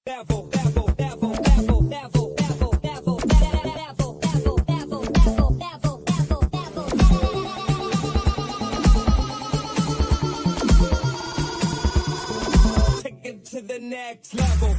Take it to the next level.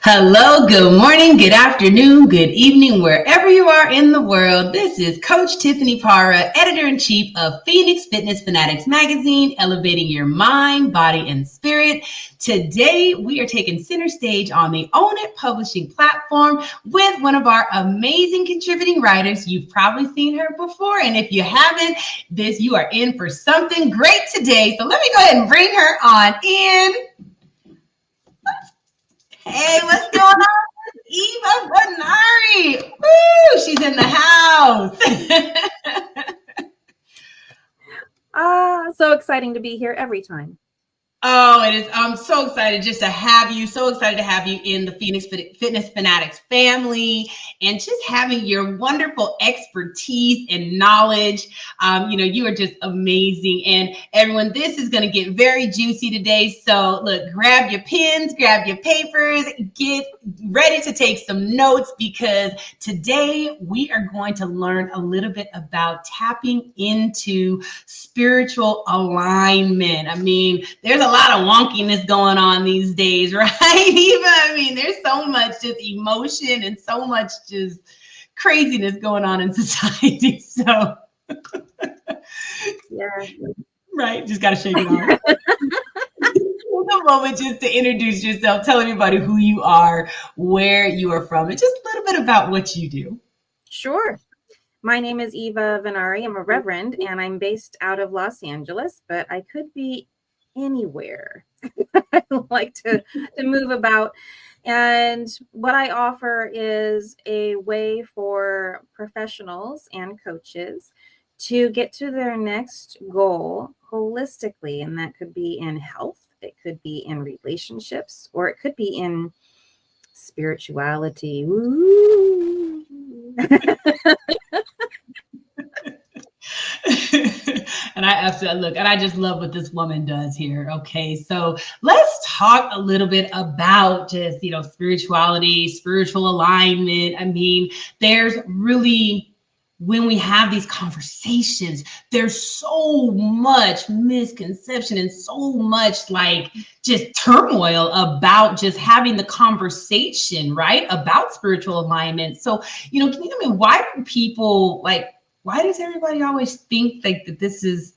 Hello, good morning, good afternoon, good evening, wherever you are in the world. This is Coach Tiffany Parra, Editor-in-Chief of Phoenix Fitness Fanatics Magazine, elevating your mind, body, and spirit. Today, we are taking center stage on the Own It Publishing platform with one of our amazing contributing writers. You've probably seen her before, and if you haven't, you are in for something great today. So let me go ahead and bring her on in. Hey, what's going on? Eva Vennari. Woo, she's in the house. So exciting to be here every time. Oh, it is. I'm so excited just to have you. So excited to have you in the Phoenix Fitness Fanatics family and just having your wonderful expertise and knowledge. You are just amazing. And everyone, this is going to get very juicy today. So look, grab your pens, grab your papers, get ready to take some notes because today we are going to learn a little bit about tapping into spiritual alignment. I mean, there's a lot of wonkiness going on these days, right? Eva, I mean, there's so much just emotion and so much just craziness going on in society. So, yeah, right, just got to shake it off. Take a moment just to introduce yourself, tell everybody who you are, where you are from, and just a little bit about what you do. Sure. My name is Eva Vennari. I'm a reverend, and I'm based out of Los Angeles, but I could be anywhere. I like to move about. And what I offer is a way for professionals and coaches to get to their next goal holistically. And that could be in health, it could be in relationships, or it could be in spirituality. Woo. And I absolutely look, and I just love what this woman does here. Okay, so let's talk a little bit about just, spirituality, spiritual alignment. I mean, there's really, when we have these conversations, there's so much misconception and so much like just turmoil about just having the conversation, right? About spiritual alignment. So, can you tell me why do people why does everybody always think like that this is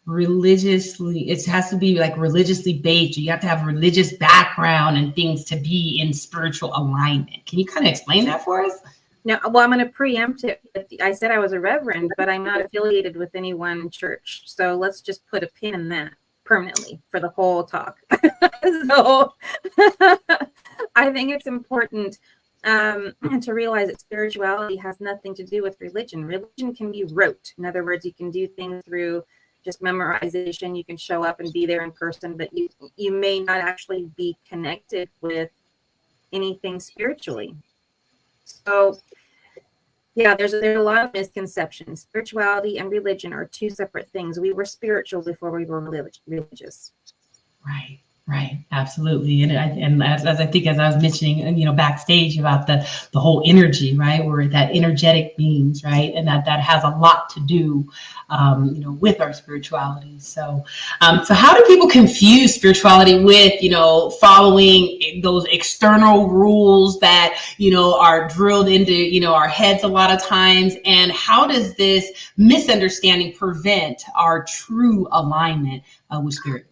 religiously, it has to be like religiously based, you have to have a religious background and things to be in spiritual alignment? Can you kind of explain that for us? No, well, I'm going to preempt it. I said I was a reverend, but I'm not affiliated with any one church. So let's just put a pin in that permanently for the whole talk. So I think it's important to realize that spirituality has nothing to do with religion. Religion can be rote. In other words, you can do things through just memorization. You can show up and be there in person, but you may not actually be connected with anything spiritually. So yeah, there's a lot of misconceptions. Spirituality and religion are two separate things. We were spiritual before we were religious. Right, absolutely. And as I think, as I was mentioning, backstage about the whole energy, right? We're that energetic beings, right? And that has a lot to do, with our spirituality. So how do people confuse spirituality with, following those external rules that, are drilled into, our heads a lot of times? And how does this misunderstanding prevent our true alignment with spirit?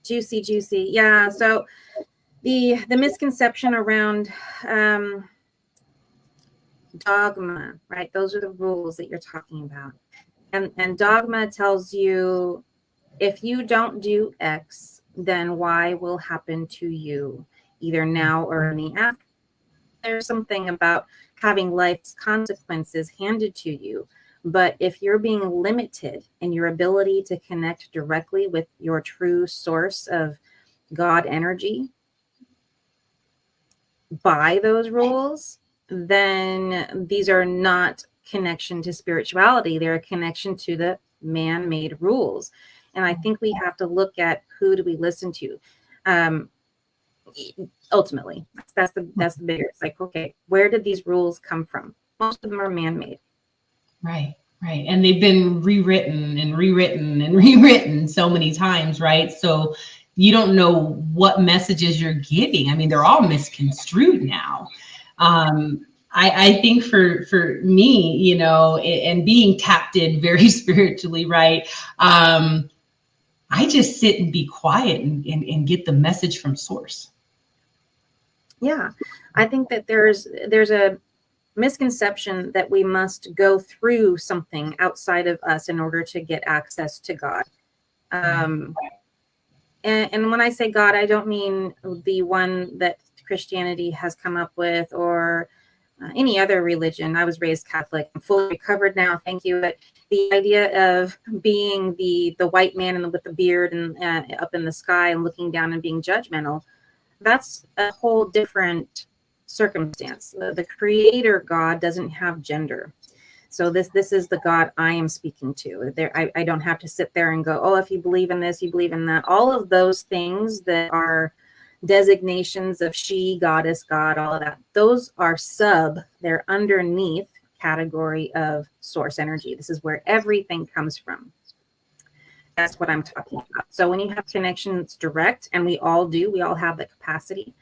Juicy. Yeah. So the misconception around Dogma, right? Those are the rules that you're talking about. And dogma tells you, if you don't do X, then Y will happen to you, either now or in the after. There's something about having life's consequences handed to you. But if you're being limited in your ability to connect directly with your true source of God energy by those rules, then these are not connection to spirituality. They're a connection to the man-made rules. And I think we have to look at, who do we listen to? Ultimately, that's the bigger. It's like, okay, where did these rules come from? Most of them are man-made. Right. Right. And they've been rewritten and rewritten and rewritten so many times, right? So you don't know what messages you're giving. I mean, they're all misconstrued now. I think for me, you know, and being tapped in very spiritually, right? I just sit and be quiet and get the message from source. Yeah, I think that there's a misconception that we must go through something outside of us in order to get access to God. And when I say God, I don't mean the one that Christianity has come up with, or any other religion. I was raised Catholic. I'm fully recovered now, thank you. But the idea of being the white man with the beard and up in the sky and looking down and being judgmental, that's a whole different circumstance. The creator God doesn't have gender. So this is the God I am speaking to. I don't have to sit there and go, oh, if you believe in this, you believe in that. All of those things that are designations of she, goddess, God, all of that, those are they're underneath category of source energy. This is where everything comes from. That's what I'm talking about. So when you have connections direct, and we all do, we all have the capacity,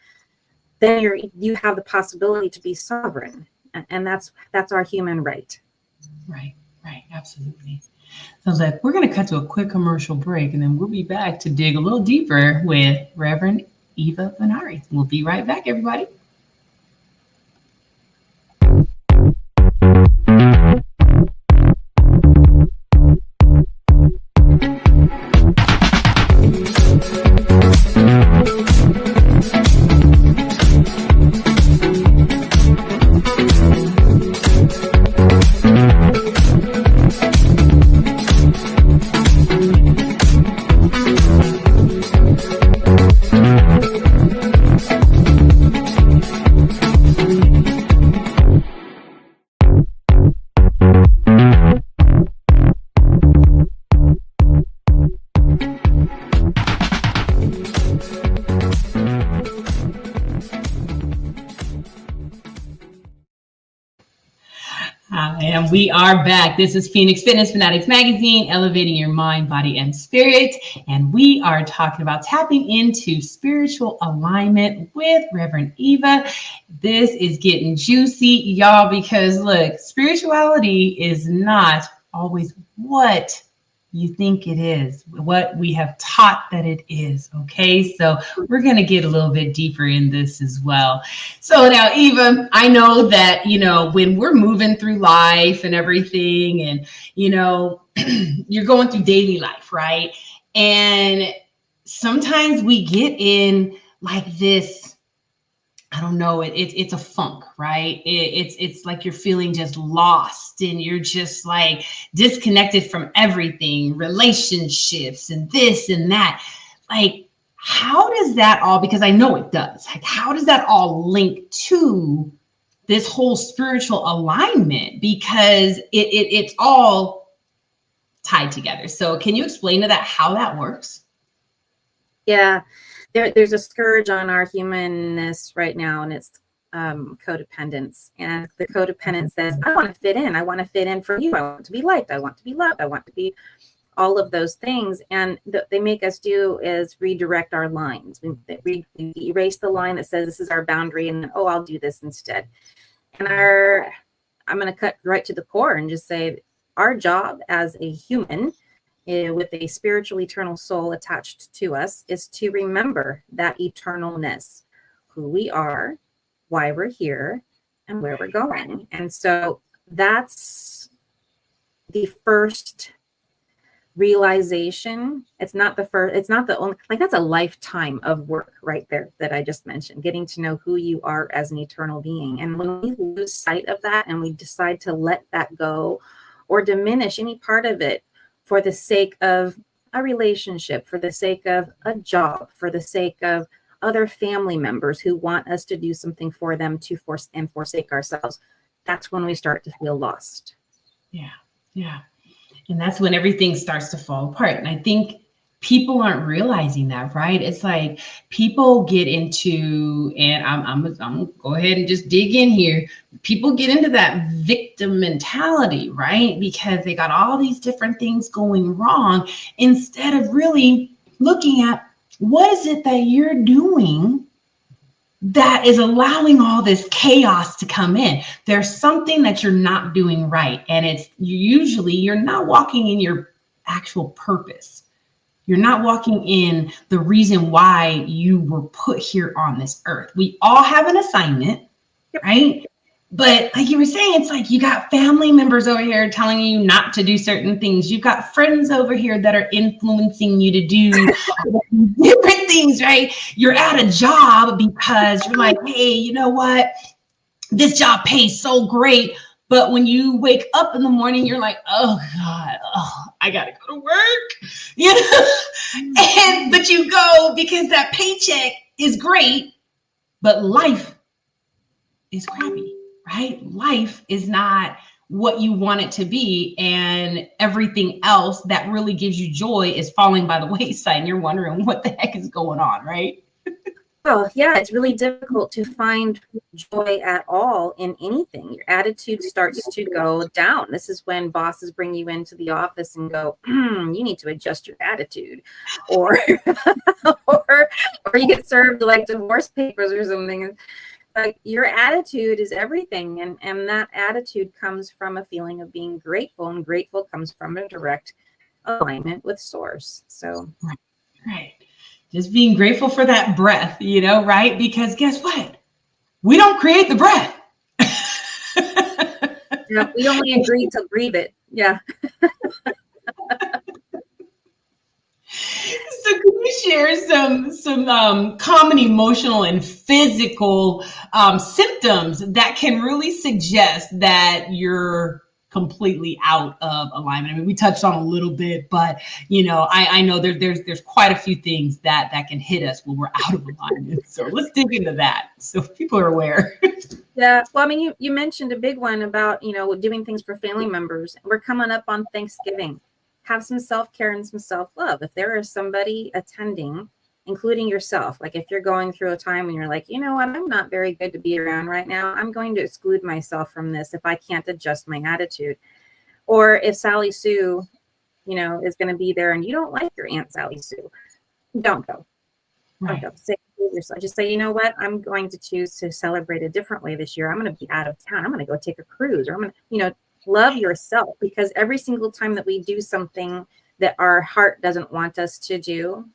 then you have the possibility to be sovereign. And that's our human right. Right, absolutely. Sounds like we're going to cut to a quick commercial break, and then we'll be back to dig a little deeper with Reverend Eva Vennari. We'll be right back, everybody. And we are back. This is Phoenix Fitness Fanatics Magazine, elevating your mind, body, and spirit. And we are talking about tapping into spiritual alignment with Reverend Eva. This is getting juicy, y'all, because look, spirituality is not always what you think it is, what we have taught that it is. Okay, so we're going to get a little bit deeper in this as well. So now, Eva, I know that, you know, when we're moving through life and everything, and, you know, you're going through daily life, right? And sometimes we get in like this, I don't know, it's a funk, right? It's like you're feeling just lost, and you're just like disconnected from everything, relationships and this and that. Like, how does that all, because I know it does, like, how does that all link to this whole spiritual alignment? Because it's all tied together. So can you explain to that how that works? Yeah. There's a scourge on our humanness right now, and it's codependence. And the codependent says, I want to fit in. I want to fit in for you. I want to be liked. I want to be loved. I want to be all of those things. And they make us do is redirect our lines. We erase the line that says this is our boundary, and then, oh, I'll do this instead. And I'm going to cut right to the core and just say our job as a human with a spiritual eternal soul attached to us is to remember that eternalness, who we are, why we're here, and where we're going. And so that's the first realization. It's not the only, like, that's a lifetime of work right there that I just mentioned, getting to know who you are as an eternal being. And when we lose sight of that and we decide to let that go or diminish any part of it for the sake of a relationship, for the sake of a job, for the sake of other family members who want us to do something for them, to force and forsake ourselves, that's when we start to feel lost. Yeah. Yeah. And that's when everything starts to fall apart. And I think people aren't realizing that, right? It's like people get into, and I'm gonna go ahead and just dig in here. People get into that victim mentality, right? Because they got all these different things going wrong, instead of really looking at what is it that you're doing that is allowing all this chaos to come in. There's something that you're not doing right. And it's usually you're not walking in your actual purpose. You're not walking in the reason why you were put here on this earth. We all have an assignment, right? But like you were saying, it's like you got family members over here telling you not to do certain things. You've got friends over here that are influencing you to do different things, right? You're at a job because you're like, hey, you know what? This job pays so great. But when you wake up in the morning, you're like, oh God, I gotta go to work, you know? But you go because that paycheck is great, but life is crappy, right? Life is not what you want it to be, and everything else that really gives you joy is falling by the wayside, and you're wondering what the heck is going on, right? Well, yeah, it's really difficult to find joy at all in anything. Your attitude starts to go down. This is when bosses bring you into the office and go, you need to adjust your attitude. Or, or you get served like divorce papers or something. Like, your attitude is everything. And that attitude comes from a feeling of being grateful. And grateful comes from a direct alignment with source. So, right. Just being grateful for that breath, you know, right? Because guess what? We don't create the breath. Yeah, we only agreed to breathe it. Yeah. So can you share some common emotional and physical symptoms that can really suggest that you're completely out of alignment? I mean, we touched on a little bit, but you know, I know there's quite a few things that can hit us when we're out of alignment. So let's dig into that so people are aware. Yeah. Well, I mean, you mentioned a big one about, you know, doing things for family members. We're coming up on Thanksgiving. Have some self-care and some self-love. If there is somebody attending, including yourself, like if you're going through a time when you're like, you know what, I'm not very good to be around right now, I'm going to exclude myself from this if I can't adjust my attitude. Or if Sally Sue, you know, is going to be there and you don't like your Aunt Sally Sue, don't go. Right. Don't go. Just say, you know what, I'm going to choose to celebrate a different way this year. I'm going to be out of town. I'm going to go take a cruise, or I'm going to, you know, love yourself, because every single time that we do something that our heart doesn't want us to do,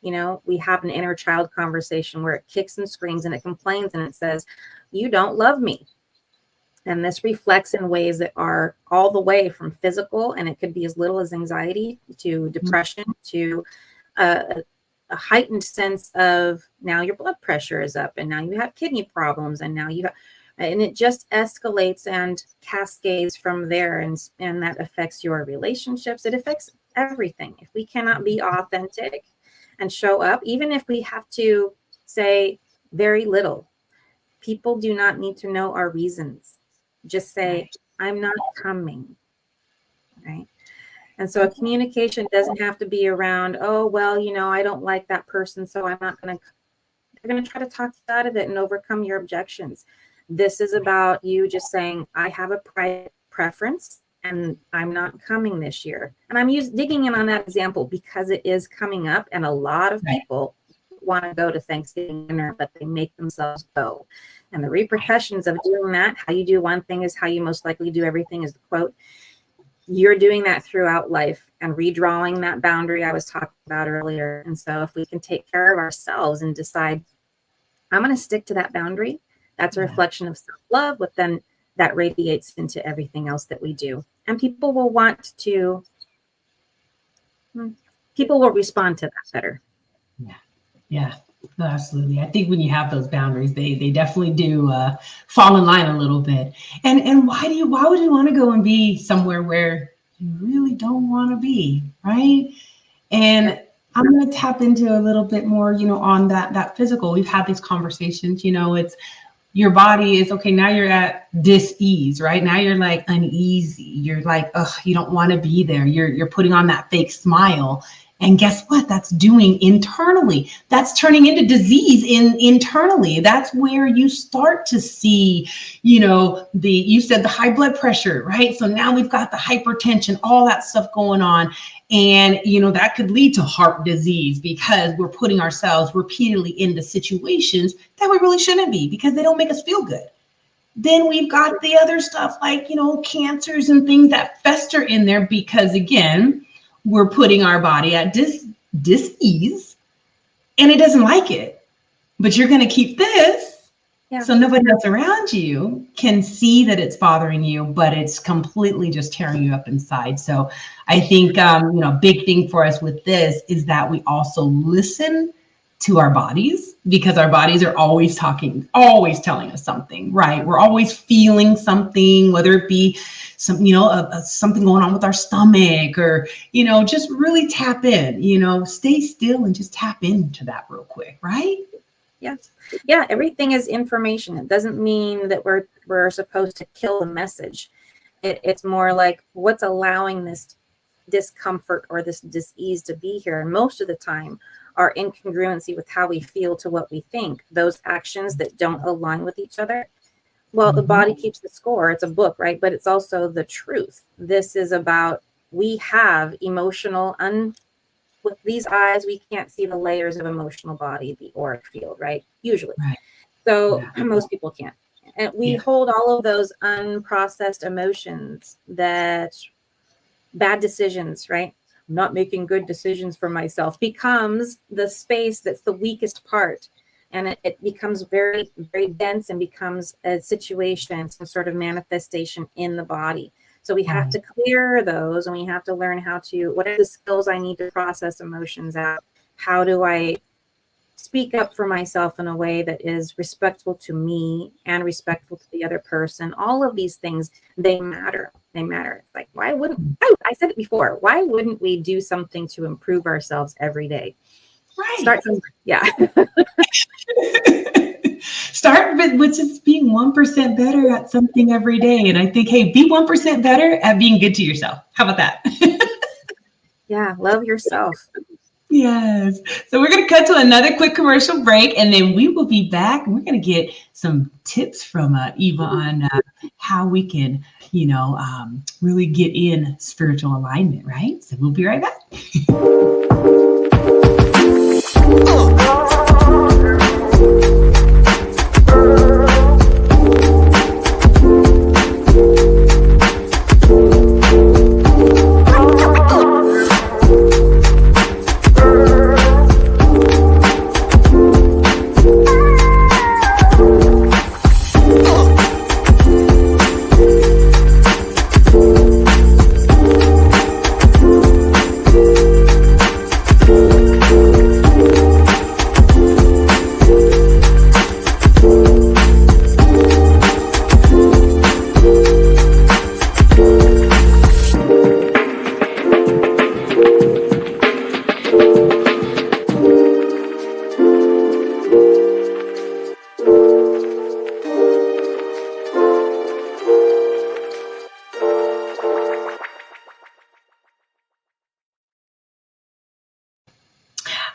you know, we have an inner child conversation where it kicks and screams and it complains and it says, you don't love me. And this reflects in ways that are all the way from physical, and it could be as little as anxiety to depression to a heightened sense of, now your blood pressure is up and now you have kidney problems and now you have, and it just escalates and cascades from there, and that affects your relationships. It affects everything. If we cannot be authentic and show up, even if we have to say very little, people do not need to know our reasons. Just say, I'm not coming, right? And so a communication doesn't have to be around, oh, well, you know, I don't like that person, so I'm not going to, they're going to try to talk you out of it and overcome your objections. This is about you just saying, I have a private preference and I'm not coming this year. And I'm digging in on that example because it is coming up, and a lot of people want to go to Thanksgiving dinner, but they make themselves go. And the repercussions of doing that, how you do one thing is how you most likely do everything, is the quote. You're doing that throughout life and redrawing that boundary I was talking about earlier. And so if we can take care of ourselves and decide, I'm going to stick to that boundary, That's a reflection of self-love, but then that radiates into everything else that we do. And people will respond to that better. Yeah, no, absolutely. I think when you have those boundaries, they definitely do fall in line a little bit. And why would you want to go and be somewhere where you really don't want to be, right? And I'm going to tap into a little bit more, on that physical. We've had these conversations, it's your body is okay. Now you're at dis-ease, right? Now you're like uneasy. You're like, you don't want to be there. You're putting on that fake smile. And guess what? That's doing internally. That's turning into disease internally. That's where you start to see, you said the high blood pressure, right? So now we've got the hypertension, all that stuff going on. And, that could lead to heart disease because we're putting ourselves repeatedly into situations that we really shouldn't be because they don't make us feel good. Then we've got the other stuff like, cancers and things that fester in there because, again, we're putting our body at dis-ease and it doesn't like it. But you're going to keep this. Yeah. So nobody else around you can see that it's bothering you, but it's completely just tearing you up inside. So I think, a big thing for us with this is that we also listen to our bodies because our bodies are always talking, always telling us something, right? We're always feeling something, whether it be some, something going on with our stomach or, just really tap in, stay still and just tap into that real quick, right? Yeah, everything is information. It doesn't mean that we're supposed to kill the message. It's more like what's allowing this discomfort or this dis-ease to be here. And most of the time are incongruency with how we feel to what we think. Those actions that don't align with each other. Well, the body keeps the score. It's a book, right? But it's also the truth. This is about, we have emotional with these eyes, we can't see the layers of emotional body, the auric field, right? Usually. Right. So most people can't. And we hold all of those unprocessed emotions, that bad decisions, right? Not making good decisions for myself becomes the space that's the weakest part. And it becomes very, very dense and becomes a situation, some sort of manifestation in the body. So we have to clear those, and we have to learn what are the skills I need to process emotions out? How do I speak up for myself in a way that is respectful to me and respectful to the other person? All of these things, they matter. They matter. It's like, why wouldn't, I said it before, why wouldn't we do something to improve ourselves every day? Right. Start with just being 1% better at something every day. And I think, hey, be 1% better at being good to yourself. How about that? Yeah, love yourself. Yes. So we're going to cut to another quick commercial break, and then we will be back. And we're going to get some tips from Eva on how we can, really get in spiritual alignment, right? So we'll be right back.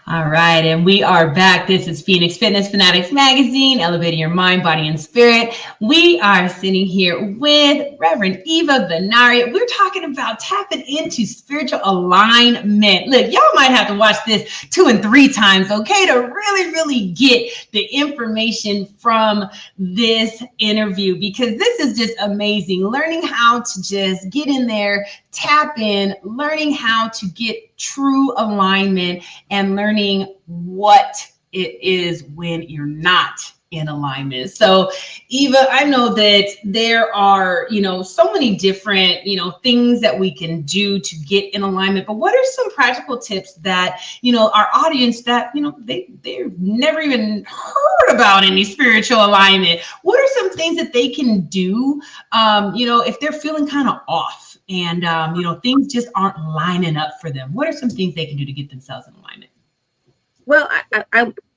All right, and we are back. This is Phoenix Fitness Fanatics Magazine, elevating your mind, body, and spirit. We are sitting here with Reverend Eva Vennari. We're talking about tapping into spiritual alignment. Look, y'all might have to watch this 2 and 3 times, okay, to really get the information from this interview, because this is just amazing. Learning how to just get in there, tap in, learning how to get true alignment, and learning what it is when you're not in alignment. So Eva, I know that there are, so many different, things that we can do to get in alignment, but what are some practical tips that, our audience that, they've never even heard about any spiritual alignment? What are some things that they can do, if they're feeling kind of off and, things just aren't lining up for them? What are some things they can do to get themselves in alignment? Well,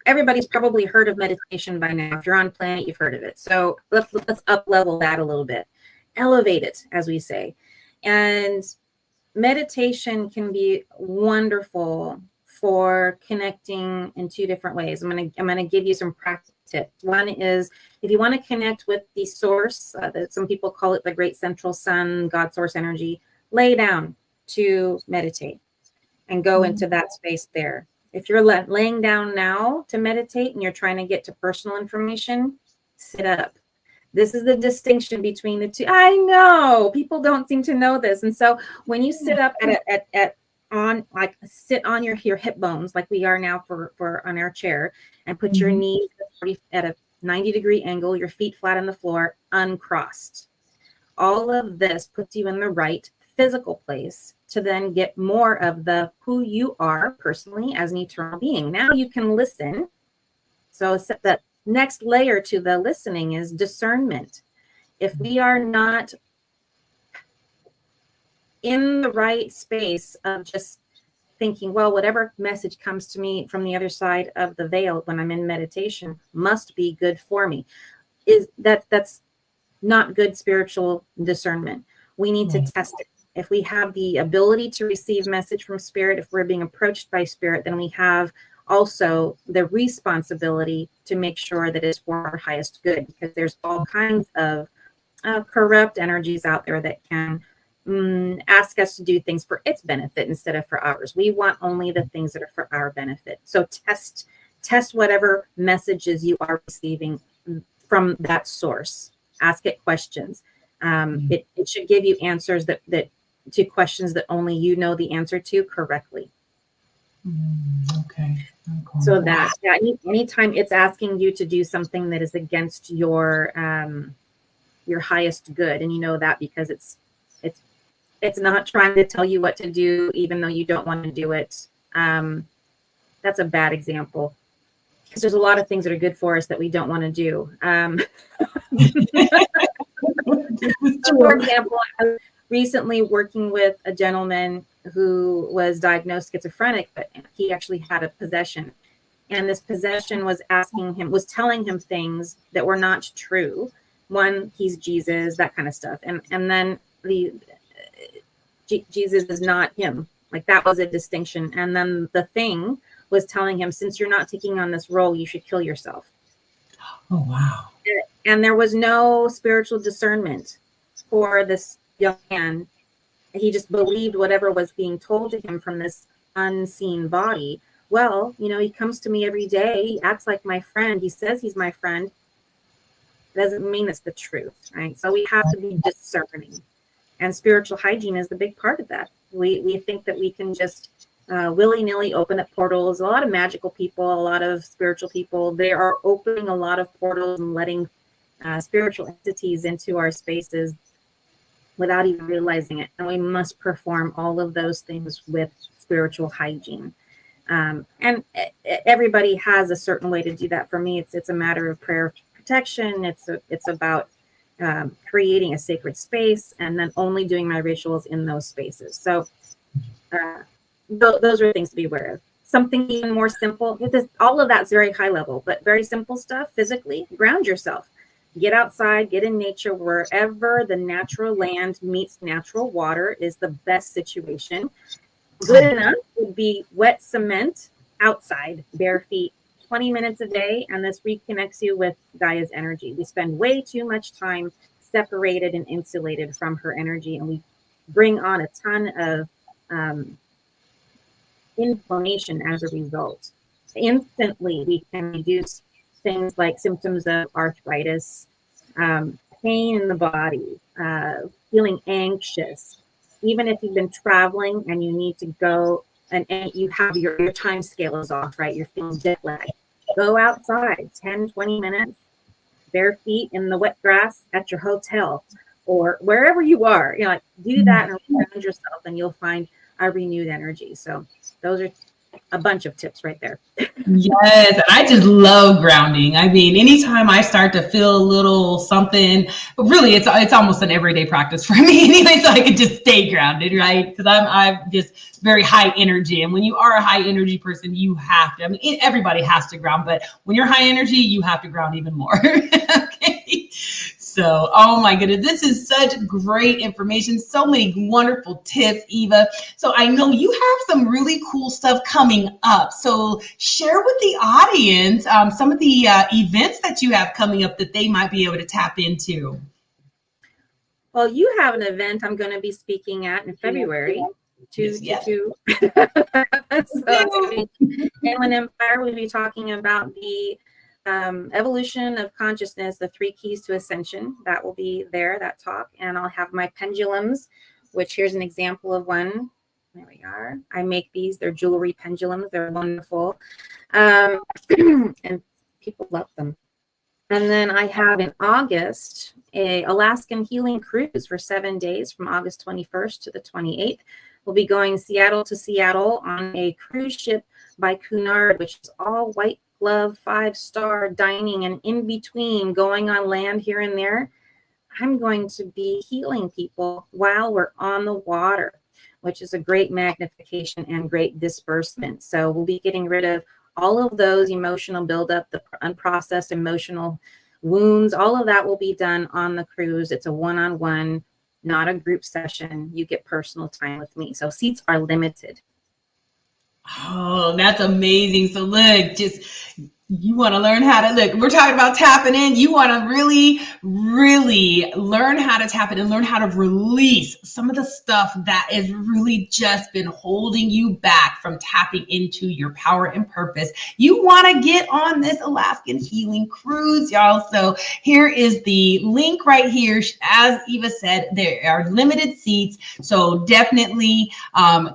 everybody's probably heard of meditation by now. If you're on planet, you've heard of it. So let's up level that a little bit, elevate it, as we say. And meditation can be wonderful for connecting in two different ways. I'm gonna give you some practice tips. One is if you want to connect with the source, that some people call it the great central sun, God source energy, lay down to meditate and go into that space there. If you're laying down now to meditate and you're trying to get to personal information, sit up. This is the distinction between the two. I know people don't seem to know this. And so when you sit up sit on your hip bones, like we are now for on our chair, and put your knees at a 90-degree angle, your feet flat on the floor, uncrossed. All of this puts you in the right physical place to then get more of the who you are personally as an eternal being. Now you can listen. So the next layer to the listening is discernment. If we are not in the right space of just thinking, well, whatever message comes to me from the other side of the veil when I'm in meditation must be good for me, that's not good spiritual discernment. We need to test it. If we have the ability to receive message from spirit, if we're being approached by spirit, then we have also the responsibility to make sure that it's for our highest good, because there's all kinds of corrupt energies out there that can ask us to do things for its benefit instead of for ours. We want only the things that are for our benefit. So test whatever messages you are receiving from that source. Ask it questions. It should give you answers that to questions that only you know the answer to correctly. Okay. So that anytime it's asking you to do something that is against your highest good, and you know that because it's not trying to tell you what to do, even though you don't want to do it. That's a bad example, because there's a lot of things that are good for us that we don't want to do. For example, I was recently working with a gentleman who was diagnosed schizophrenic, but he actually had a possession. And this possession was telling him things that were not true. One, he's Jesus, that kind of stuff. And then Jesus is not him. Like, that was a distinction. And then the thing was telling him, since you're not taking on this role, you should kill yourself. Oh, wow. And there was no spiritual discernment for this young man. He just believed whatever was being told to him from this unseen body. Well, he comes to me every day. He acts like my friend. He says he's my friend. Doesn't mean it's the truth, right? So we have to be discerning. And spiritual hygiene is the big part of that. We think that we can just willy-nilly open up portals. A lot of magical people, a lot of spiritual people, they are opening a lot of portals and letting spiritual entities into our spaces without even realizing it. And we must perform all of those things with spiritual hygiene. And everybody has a certain way to do that. For me, it's a matter of prayer protection. It's about creating a sacred space and then only doing my rituals in those spaces. So those are things to be aware of. Something even more simple. All of that's very high level, but very simple stuff. Physically, ground yourself. Get outside, get in nature. Wherever the natural land meets natural water is the best situation. Good enough would be wet cement outside, bare feet, 20 minutes a day, and this reconnects you with Gaia's energy. We spend way too much time separated and insulated from her energy, and we bring on a ton of inflammation as a result. Instantly, we can reduce things like symptoms of arthritis, pain in the body, feeling anxious. Even if you've been traveling and you need to go and you have your time scale is off, right? You're feeling jet lag. Go outside 10, 20 minutes, bare feet in the wet grass at your hotel or wherever you are. You know, like do that and around yourself, and you'll find a renewed energy. So those are a bunch of tips right there. Yes, and I just love grounding. I mean, anytime I start to feel a little something, really, it's almost an everyday practice for me anyway, so I can just stay grounded, right? Because I'm just very high energy, and when you are a high energy person, you have to. I mean, everybody has to ground, but when you're high energy, you have to ground even more. Okay. So, oh my goodness, this is such great information. So many wonderful tips, Eva. So I know you have some really cool stuff coming up. So share with the audience some of the events that you have coming up that they might be able to tap into. Well, you have an event I'm going to be speaking at in February. Yes. So Inland Empire, we'll be talking about the evolution of consciousness, the 3 keys to ascension. That will be there, that talk. And I'll have my pendulums, which here's an example of one. There we are. I make these. They're jewelry pendulums. They're wonderful. And people love them. And then I have in August a Alaskan healing cruise for 7 days from August 21st to the 28th. We'll be going Seattle to Seattle on a cruise ship by Cunard, which is all white glove, 5-star dining, and in between going on land here and there. I'm going to be healing people while we're on the water, which is a great magnification and great disbursement. So we'll be getting rid of all of those emotional buildup, the unprocessed emotional wounds. All of that will be done on the cruise. It's a one-on-one, not a group session. You get personal time with me. So seats are limited. Oh, that's amazing. So look, you want to learn how to look. We're talking about tapping in. You want to really, really learn how to tap in and learn how to release some of the stuff that has really just been holding you back from tapping into your power and purpose. You want to get on this Alaskan healing cruise, y'all. So here is the link right here. As Eva said, there are limited seats. So definitely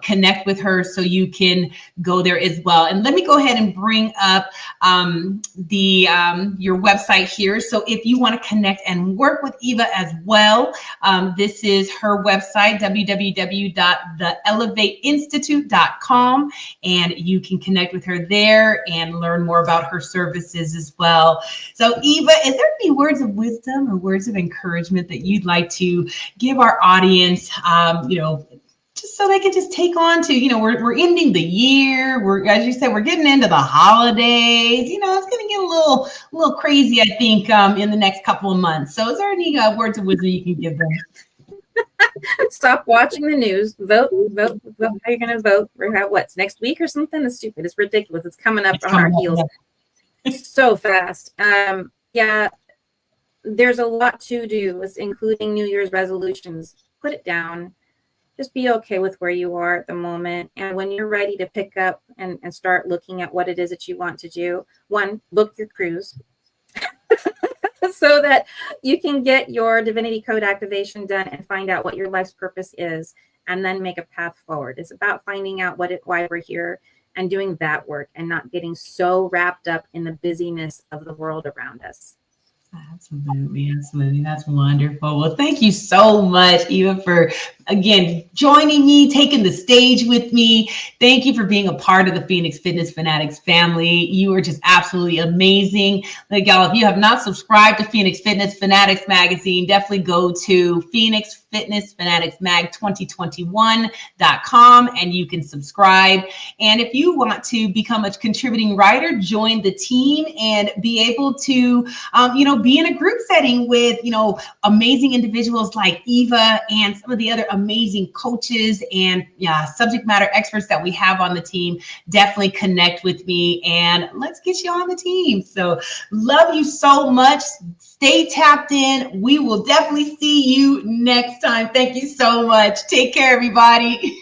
connect with her so you can go there as well. And let me go ahead and bring up your website here. So if you want to connect and work with Eva as well, this is her website, www.theelevateinstitute.com, and you can connect with her there and learn more about her services as well. So Eva, is there any words of wisdom or words of encouragement that you'd like to give our audience, just so they can just take on to, we're ending the year. As you said, we're getting into the holidays. It's going to get a little crazy, I think, in the next couple of months. So is there any words of wisdom you can give them? Stop watching the news. Vote. How are you going to vote? Or what's next week or something? It's stupid. It's ridiculous. It's coming up on our heels so fast. Yeah, there's a lot to do, including New Year's resolutions. Put it down. Just be okay with where you are at the moment. And when you're ready to pick up and start looking at what it is that you want to do, one, book your cruise so that you can get your divinity code activation done and find out what your life's purpose is, and then make a path forward. It's about finding out why we're here and doing that work and not getting so wrapped up in the busyness of the world around us. Absolutely. That's wonderful. Well, thank you so much, Eva, for, again, joining me, taking the stage with me. Thank you for being a part of the Phoenix Fitness Fanatics family. You are just absolutely amazing. Like, y'all, if you have not subscribed to Phoenix Fitness Fanatics magazine, definitely go to Phoenix Fitness Fanatics Mag 2021.com and you can subscribe. And if you want to become a contributing writer, join the team and be able to, be in a group setting with, amazing individuals like Eva and some of the other amazing coaches and subject matter experts that we have on the team. Definitely connect with me and let's get you on the team. So love you so much. Stay tapped in. We will definitely see you next time. Thank you so much. Take care, everybody.